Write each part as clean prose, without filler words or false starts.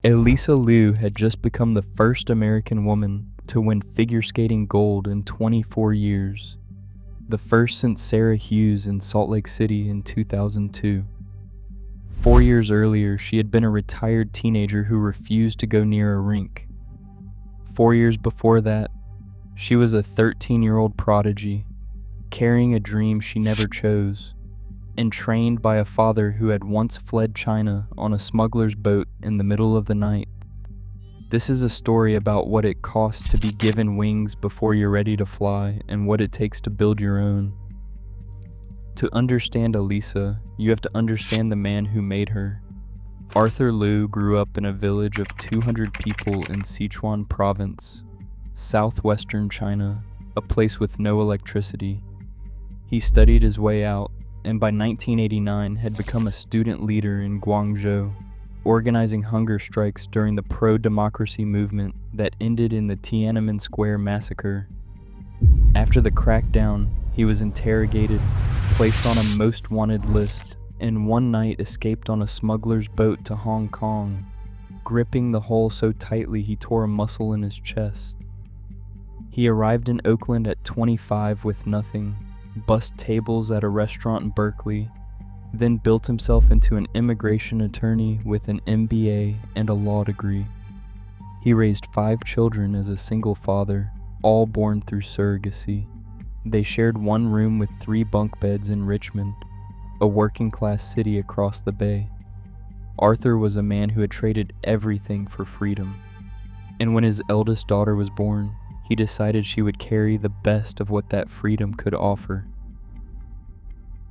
Alysa Liu had just become the first American woman to win figure skating gold in 24 years, the first since Sarah Hughes in Salt Lake City in 2002. 4 years earlier, she had been a retired teenager who refused to go near a rink. 4 years before that, she was a 13-year-old prodigy, carrying a dream she never chose, and trained by a father who had once fled China on a smuggler's boat in the middle of the night. This is a story about what it costs to be given wings before you're ready to fly and what it takes to build your own. To understand Alysa, you have to understand the man who made her. Arthur Liu grew up in a village of 200 people in Sichuan province, southwestern China, a place with no electricity. He studied his way out, and by 1989 had become a student leader in Guangzhou, organizing hunger strikes during the pro-democracy movement that ended in the Tiananmen Square massacre. After the crackdown, he was interrogated, placed on a most wanted list, and one night escaped on a smuggler's boat to Hong Kong, gripping the hull so tightly he tore a muscle in his chest. He arrived in Oakland at 25 with nothing, bussed tables at a restaurant in Berkeley, then built himself into an immigration attorney with an MBA and a law degree. He raised 5 children as a single father, all born through surrogacy. They shared one room with 3 bunk beds in Richmond, a working-class city across the bay. Arthur was a man who had traded everything for freedom, and when his eldest daughter was born, he decided she would carry the best of what that freedom could offer.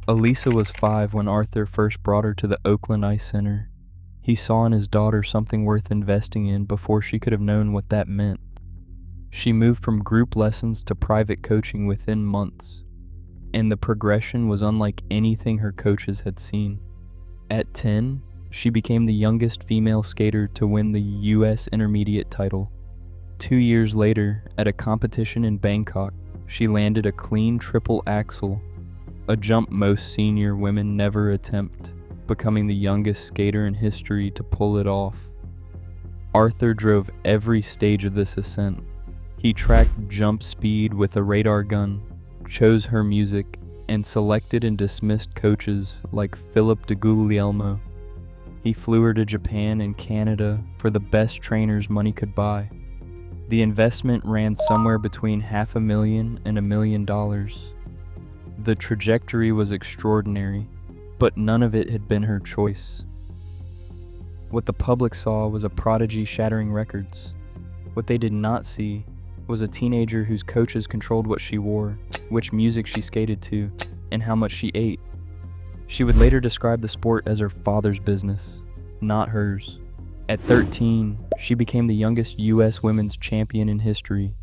Alysa was 5 when Arthur first brought her to the Oakland Ice Center. He saw in his daughter something worth investing in before she could have known what that meant. She moved from group lessons to private coaching within months, and the progression was unlike anything her coaches had seen. At 10, she became the youngest female skater to win the U.S. Intermediate title. 2 years later, at a competition in Bangkok, she landed a clean triple axel, a jump most senior women never attempt, becoming the youngest skater in history to pull it off. Arthur drove every stage of this ascent. He tracked jump speed with a radar gun, chose her music, and selected and dismissed coaches like Philip de Guglielmo. He flew her to Japan and Canada for the best trainers money could buy. The investment ran somewhere between $500,000 and $1 million. The trajectory was extraordinary, but none of it had been her choice. What the public saw was a prodigy shattering records. What they did not see was a teenager whose coaches controlled what she wore, which music she skated to, and how much she ate. She would later describe the sport as her father's business, not hers. At 13, she became the youngest U.S. women's champion in history.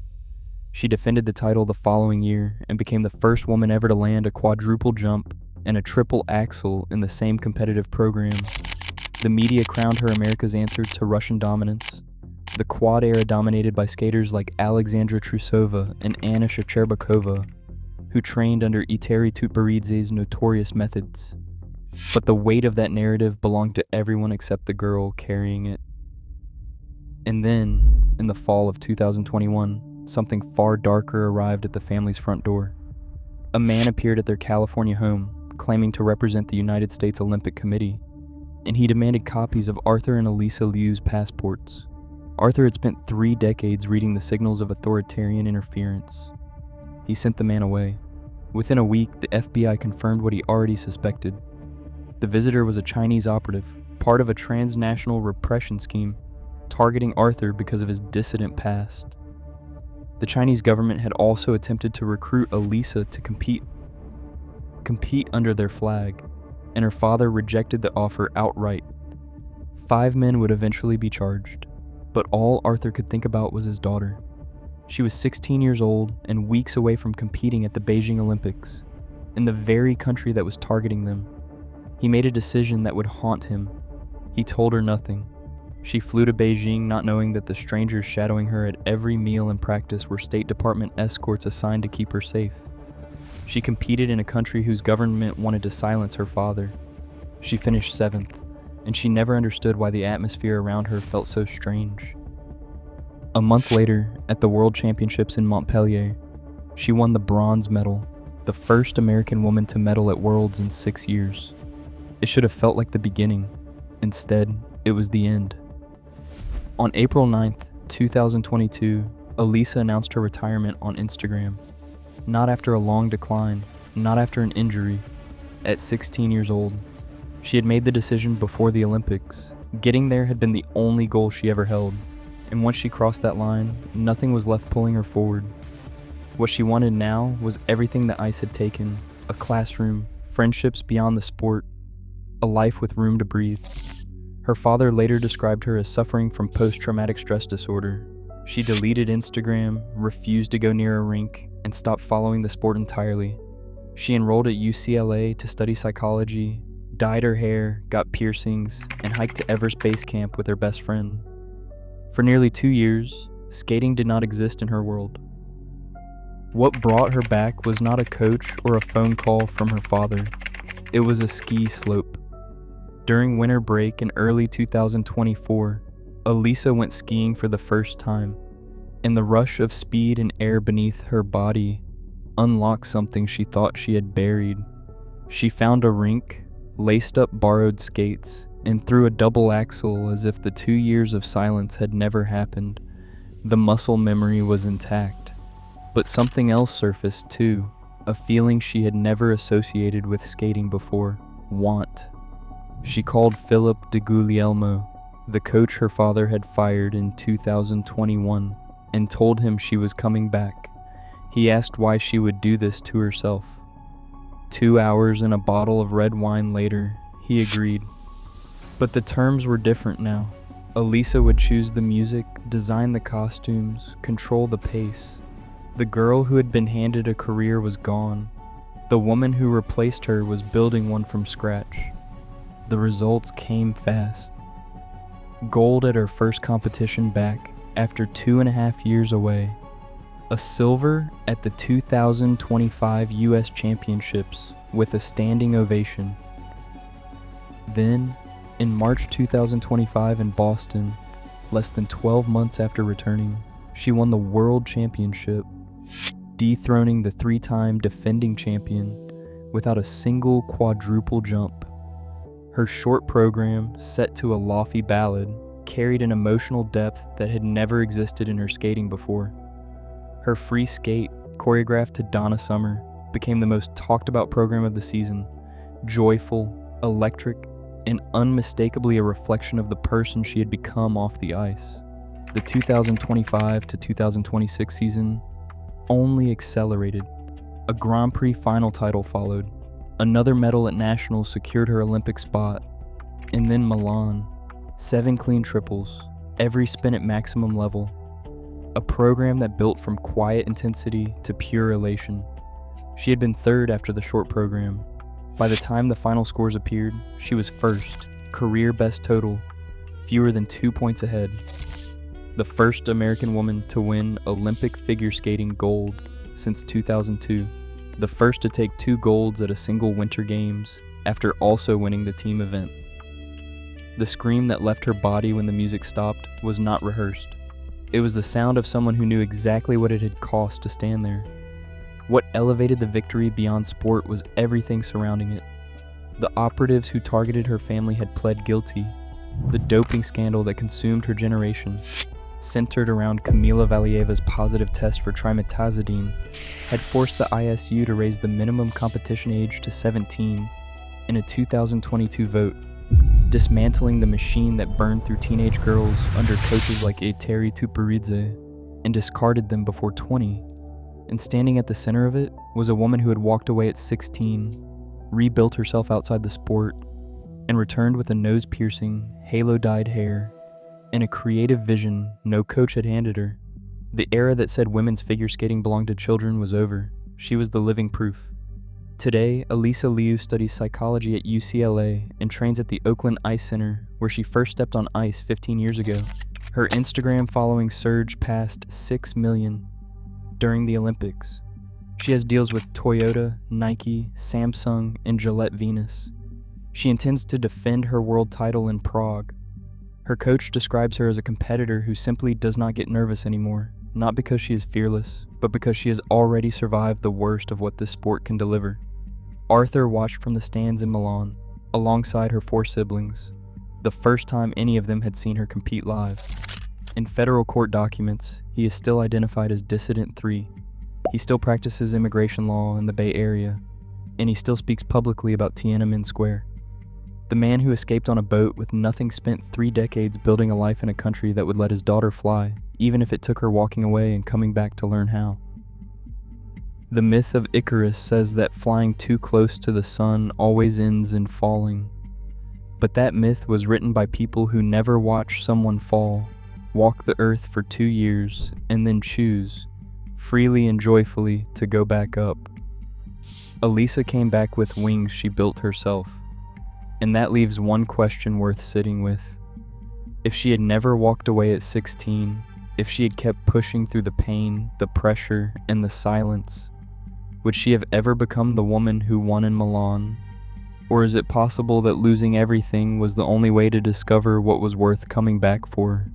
She defended the title the following year and became the first woman ever to land a quadruple jump and a triple axel in the same competitive program. The media crowned her America's answer to Russian dominance. The quad era dominated by skaters like Alexandra Trusova and Anna Shcherbakova, who trained under Iteri Tutberidze's notorious methods. But the weight of that narrative belonged to everyone except the girl carrying it. And then, in the fall of 2021, something far darker arrived at the family's front door. A man appeared at their California home, claiming to represent the United States Olympic Committee, and he demanded copies of Arthur and Alysa Liu's passports. Arthur had spent 3 decades reading the signals of authoritarian interference. He sent the man away. Within a week, the FBI confirmed what he already suspected. The visitor was a Chinese operative, part of a transnational repression scheme, targeting Arthur because of his dissident past. The Chinese government had also attempted to recruit Alysa to compete under their flag, and her father rejected the offer outright. 5 men would eventually be charged, but all Arthur could think about was his daughter. She was 16 years old and weeks away from competing at the Beijing Olympics, in the very country that was targeting them. He made a decision that would haunt him. He told her nothing. She flew to Beijing not knowing that the strangers shadowing her at every meal and practice were State Department escorts assigned to keep her safe. She competed in a country whose government wanted to silence her father. She finished 7th, and she never understood why the atmosphere around her felt so strange. A month later, at the World Championships in Montpellier, she won the bronze medal, the first American woman to medal at Worlds in 6 years. It should have felt like the beginning. Instead, it was the end. On April 9th, 2022, Alysa announced her retirement on Instagram. Not after a long decline, not after an injury. At 16 years old, she had made the decision before the Olympics. Getting there had been the only goal she ever held, and once she crossed that line, nothing was left pulling her forward. What she wanted now was everything that ice had taken: a classroom, friendships beyond the sport, a life with room to breathe. Her father later described her as suffering from post-traumatic stress disorder. She deleted Instagram, refused to go near a rink, and stopped following the sport entirely. She enrolled at UCLA to study psychology, dyed her hair, got piercings, and hiked to Everest Base Camp with her best friend. For nearly 2 years, skating did not exist in her world. What brought her back was not a coach or a phone call from her father. It was a ski slope. During winter break in early 2024, Alysa went skiing for the first time, and the rush of speed and air beneath her body unlocked something she thought she had buried. She found a rink, laced up borrowed skates, and threw a double axel as if the 2 years of silence had never happened. The muscle memory was intact. But something else surfaced too, a feeling she had never associated with skating before: want. She called Philip de Guglielmo, the coach her father had fired in 2021, and told him she was coming back. He asked why she would do this to herself. 2 hours and a bottle of red wine later, he agreed. But the terms were different now. Alysa would choose the music, design the costumes, control the pace. The girl who had been handed a career was gone. The woman who replaced her was building one from scratch. The results came fast. Gold at her first competition back after 2.5 years away. A silver at the 2025 US Championships with a standing ovation. Then, in March 2025 in Boston, less than 12 months after returning, she won the World Championship, dethroning the 3-time defending champion without a single quadruple jump. Her short program, set to a lofty ballad, carried an emotional depth that had never existed in her skating before. Her free skate, choreographed to Donna Summer, became the most talked about program of the season, joyful, electric, and unmistakably a reflection of the person she had become off the ice. The 2025 to 2026 season only accelerated. A Grand Prix final title followed. Another medal at Nationals secured her Olympic spot. And then Milan. 7 clean triples, every spin at maximum level. A program that built from quiet intensity to pure elation. She had been third after the short program. By the time the final scores appeared, she was first, career best total, fewer than 2 points ahead. The first American woman to win Olympic figure skating gold since 2002. The first to take 2 golds at a single Winter Games after also winning the team event. The scream that left her body when the music stopped was not rehearsed. It was the sound of someone who knew exactly what it had cost to stand there. What elevated the victory beyond sport was everything surrounding it. The operatives who targeted her family had pled guilty. The doping scandal that consumed her generation, centered around Kamila Valieva's positive test for trimetazidine, had forced the ISU to raise the minimum competition age to 17 in a 2022 vote, dismantling the machine that burned through teenage girls under coaches like Eteri Tuperidze and discarded them before 20. And standing at the center of it was a woman who had walked away at 16, rebuilt herself outside the sport, and returned with a nose-piercing, halo-dyed hair and a creative vision no coach had handed her. The era that said women's figure skating belonged to children was over. She was the living proof. Today, Alysa Liu studies psychology at UCLA and trains at the Oakland Ice Center, where she first stepped on ice 15 years ago. Her Instagram following surged past 6 million during the Olympics. She has deals with Toyota, Nike, Samsung, and Gillette Venus. She intends to defend her world title in Prague. Her coach describes her as a competitor who simply does not get nervous anymore, not because she is fearless, but because she has already survived the worst of what this sport can deliver. Arthur watched from the stands in Milan, alongside her 4 siblings, the first time any of them had seen her compete live. In federal court documents, he is still identified as Dissident 3. He still practices immigration law in the Bay Area, and he still speaks publicly about Tiananmen Square. The man who escaped on a boat with nothing spent 3 decades building a life in a country that would let his daughter fly, even if it took her walking away and coming back to learn how. The myth of Icarus says that flying too close to the sun always ends in falling. But that myth was written by people who never watched someone fall, walk the earth for 2 years, and then choose, freely and joyfully, to go back up. Alysa came back with wings she built herself. And that leaves one question worth sitting with. If she had never walked away at 16, if she had kept pushing through the pain, the pressure, and the silence, would she have ever become the woman who won in Milan? Or is it possible that losing everything was the only way to discover what was worth coming back for?